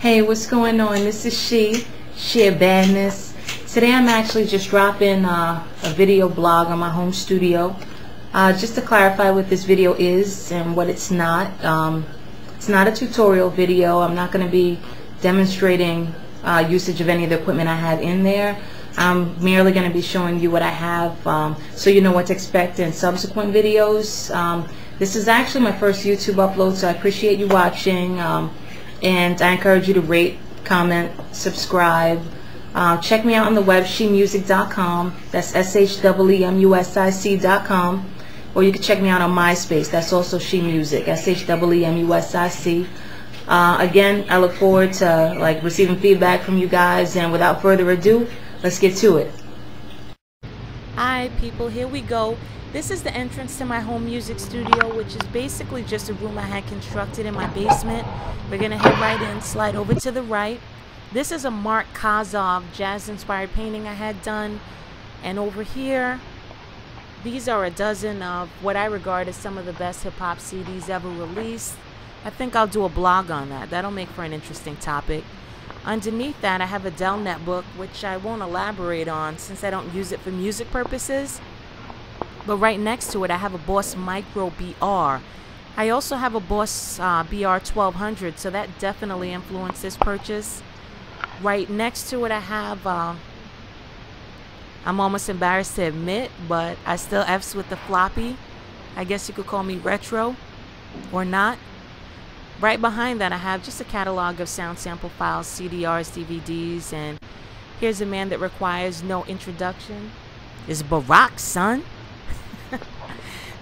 Hey, what's going on? This is Sheer Badness. Today I'm actually just dropping a video blog on my home studio. Just to clarify what this video is and what it's not. It's not a tutorial video. I'm not going to be demonstrating usage of any of the equipment I have in there. I'm merely going to be showing you what I have so you know what to expect in subsequent videos. This is actually my first YouTube upload, so I appreciate you watching. And I encourage you to rate, comment, subscribe. Check me out on the web, SHEEmusic.com. That's SHEEmusic.com. Or you can check me out on MySpace. That's also SHEEmusic, SHEEmusic. Again, I look forward to receiving feedback from you guys. And without further ado, let's get to it. Hi people, here we go. This is the entrance to my home music studio, which is basically just a room I had constructed in my basement. We're going to head right in, slide over to the right. This is a Mark Kozov jazz-inspired painting I had done. And over here, these are a dozen of what I regard as some of the best hip-hop CDs ever released. I think I'll do a blog on that. That'll make for an interesting topic. Underneath that, I have a Dell netbook, which I won't elaborate on since I don't use it for music purposes. But right next to it, I have a Boss Micro BR. I also have a Boss BR 1200, so that definitely influenced this purchase. Right next to it, I have, I'm almost embarrassed to admit, but I still F's with the floppy. I guess you could call me retro, or not. Right behind that, I have just a catalog of sound sample files, CDRs, DVDs, and here's a man that requires no introduction. It's Barack, son.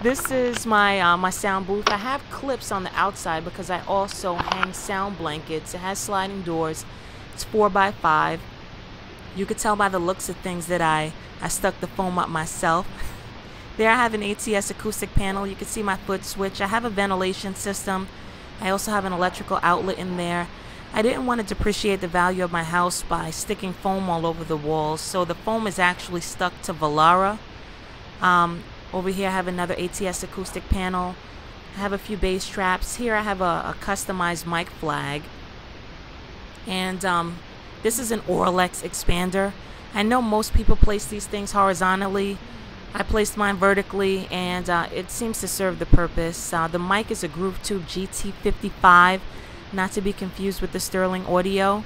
This is my my sound booth. I have clips on the outside because I also hang sound blankets. It has sliding doors. It's 4x5. You could tell by the looks of things that I stuck the foam up myself. There I have an ATS acoustic panel. You can see my foot switch. I have a ventilation system. I also have an electrical outlet in there. I didn't want to depreciate the value of my house by sticking foam all over the walls, so the foam is actually stuck to Velara. Over here I have another ATS acoustic panel. I have a few bass traps. Here I have a customized mic flag. And this is an Auralex expander. I know most people place these things horizontally. I placed mine vertically, and it seems to serve the purpose. The mic is a Groove Tube GT55, not to be confused with the Sterling Audio.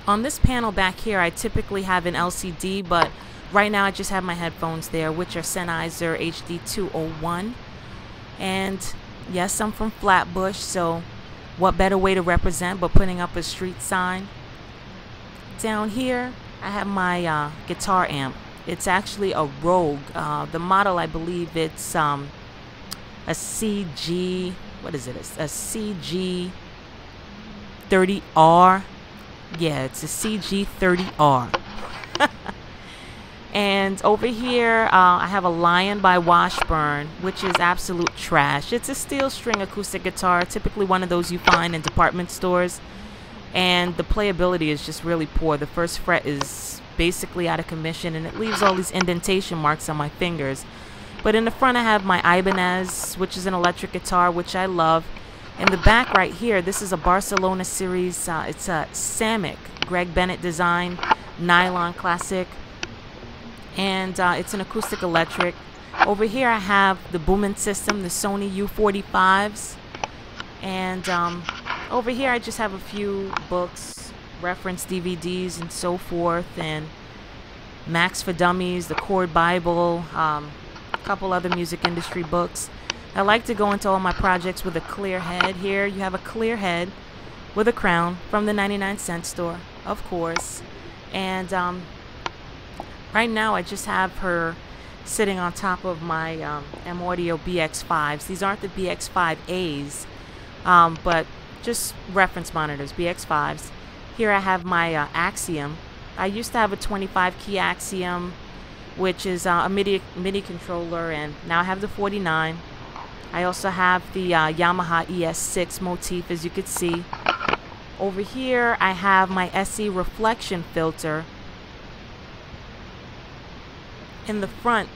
On this panel back here, I typically have an LCD, but right now I just have my headphones there, which are Sennheiser HD201. And yes, I'm from Flatbush, so what better way to represent but putting up a street sign. Down here, I have my guitar amp. It's actually a Rogue. The model, I believe it's a CG, what is it? A CG30R. Yeah, it's a CG30R. And over here, I have a Lion by Washburn, which is absolute trash. It's a steel string acoustic guitar, typically one of those you find in department stores. And the playability is just really poor. The first fret is basically out of commission, and it leaves all these indentation marks on my fingers. But in the front, I have my Ibanez, which is an electric guitar, which I love. In the back right here, this is a Barcelona series. It's a Samick, Greg Bennett design, nylon classic. And it's an acoustic electric. Over here I have the booming system, the Sony U45s. And over here I just have a few books, reference DVDs and so forth, and Max for Dummies, the Chord Bible, a couple other music industry books. I like to go into all my projects with a clear head. Here you have a clear head with a crown from the 99-cent store, of course. And right now I just have her sitting on top of my M-Audio BX5s. These aren't the BX5As, but just reference monitors, BX5s. Here I have my Axiom. I used to have a 25-key Axiom, which is a MIDI controller, and now I have the 49. I also have the Yamaha ES6 motif, as you could see. Over here I have my SE reflection filter. In the front,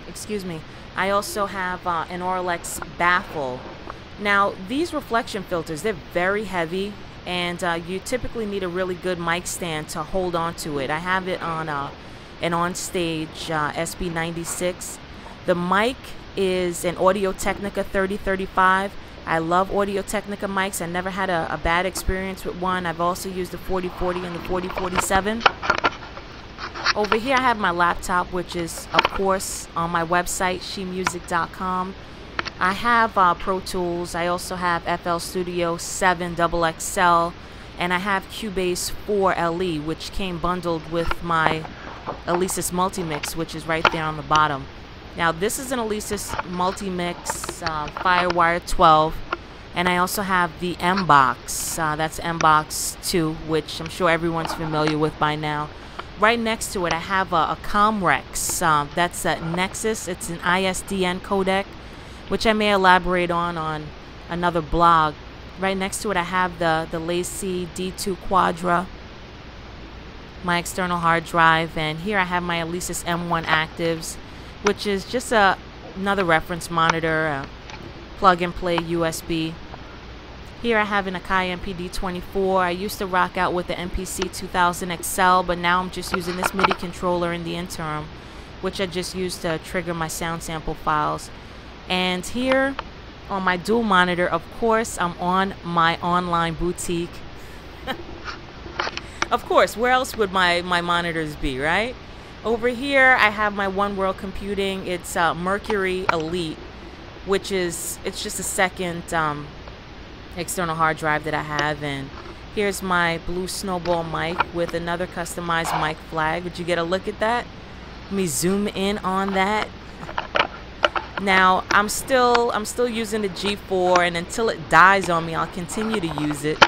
excuse me, I also have an Auralex baffle. Now, these reflection filters, they're very heavy, and you typically need a really good mic stand to hold on to it. I have it on an on-stage SB96. The mic is an Audio Technica 3035. I love Audio Technica mics. I never had a bad experience with one. I've also used the 4040 and the 4047. Over here I have my laptop, which is of course on my website, SHEEmusic.com. I have ProTools. I also have FL Studio 7 XXL, and I have Cubase 4 LE, which came bundled with my Alesis MultiMix, which is right there on the bottom. Now this is an Alesis MultiMix Firewire 12, and I also have the MBox. That's MBox 2, which I'm sure everyone's familiar with by now. Right next to it I have a Comrex. That's a Nexus. It's an ISDN codec, which I may elaborate on another blog. Right next to it I have the Lacie D2 Quadra, my external hard drive, and here I have my Alesis M1 Actives, which is just another reference monitor, plug and play USB. Here I have an Akai MPD-24. I used to rock out with the MPC 2000 XL, but now I'm just using this MIDI controller in the interim, which I just use to trigger my sound sample files. And here on my dual monitor, of course, I'm on my online boutique. Of course, where else would my monitors be, right? Over here I have my One World Computing. It's Mercury Elite, which is, it's just a second external hard drive that I have. And here's my blue Snowball mic with another customized mic flag. Would you get a look at that? Let me zoom in on that. Now I'm still using the G4, and until it dies on me I'll continue to use it.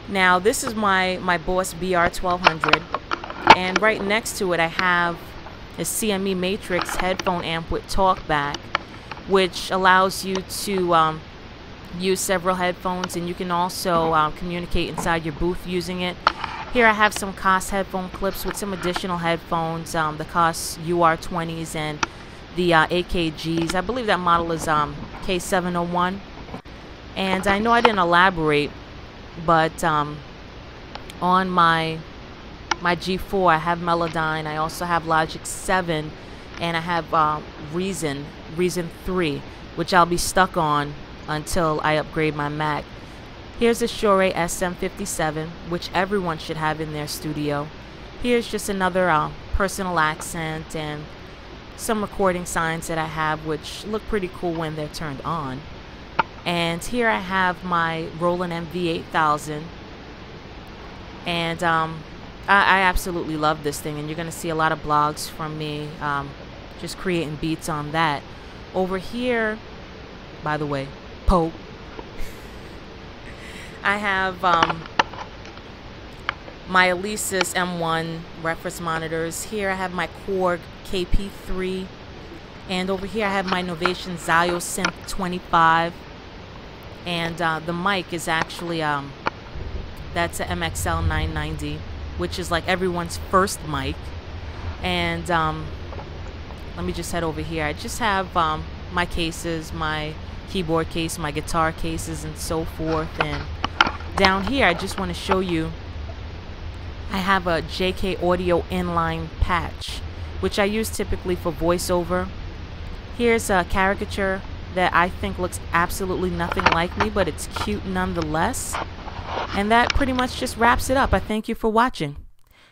Now this is my Boss BR1200, and right next to it I have a CME Matrix headphone amp with TalkBack, which allows you to use several headphones, and you can also communicate inside your booth using it. Here I have some Koss headphone clips with some additional headphones, the Koss UR20s and the AKGs. I believe that model is K701. And I know I didn't elaborate, but on my G4 I have Melodyne. I also have Logic 7, and I have Reason 3, which I'll be stuck on until I upgrade my Mac. Here's a Shure SM57, which everyone should have in their studio. Here's just another personal accent and some recording signs that I have, which look pretty cool when they're turned on. And here I have my Roland MV8000, and I absolutely love this thing, and you're gonna see a lot of blogs from me just creating beats on that. Over here, by the way, Pope, I have my Alesis M1 reference monitors. Here I have my Korg KP3, and over here I have my Novation Zio Synth 25, and the mic is actually that's a MXL 990, which is like everyone's first mic. And let me just head over here. I just have my cases, my keyboard case, my guitar cases, and so forth. And down here I just want to show you I have a JK Audio inline patch, which I use typically for voiceover. Here's a caricature that I think looks absolutely nothing like me, but it's cute nonetheless. And that pretty much just wraps it up. I thank you for watching.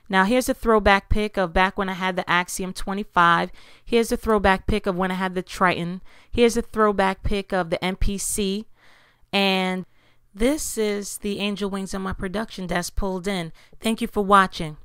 Now here's a throwback pic of back when I had the Axiom 25. Here's a throwback pic of when I had the Triton. Here's a throwback pic of the MPC. And this is the angel wings on my production desk pulled in. Thank you for watching.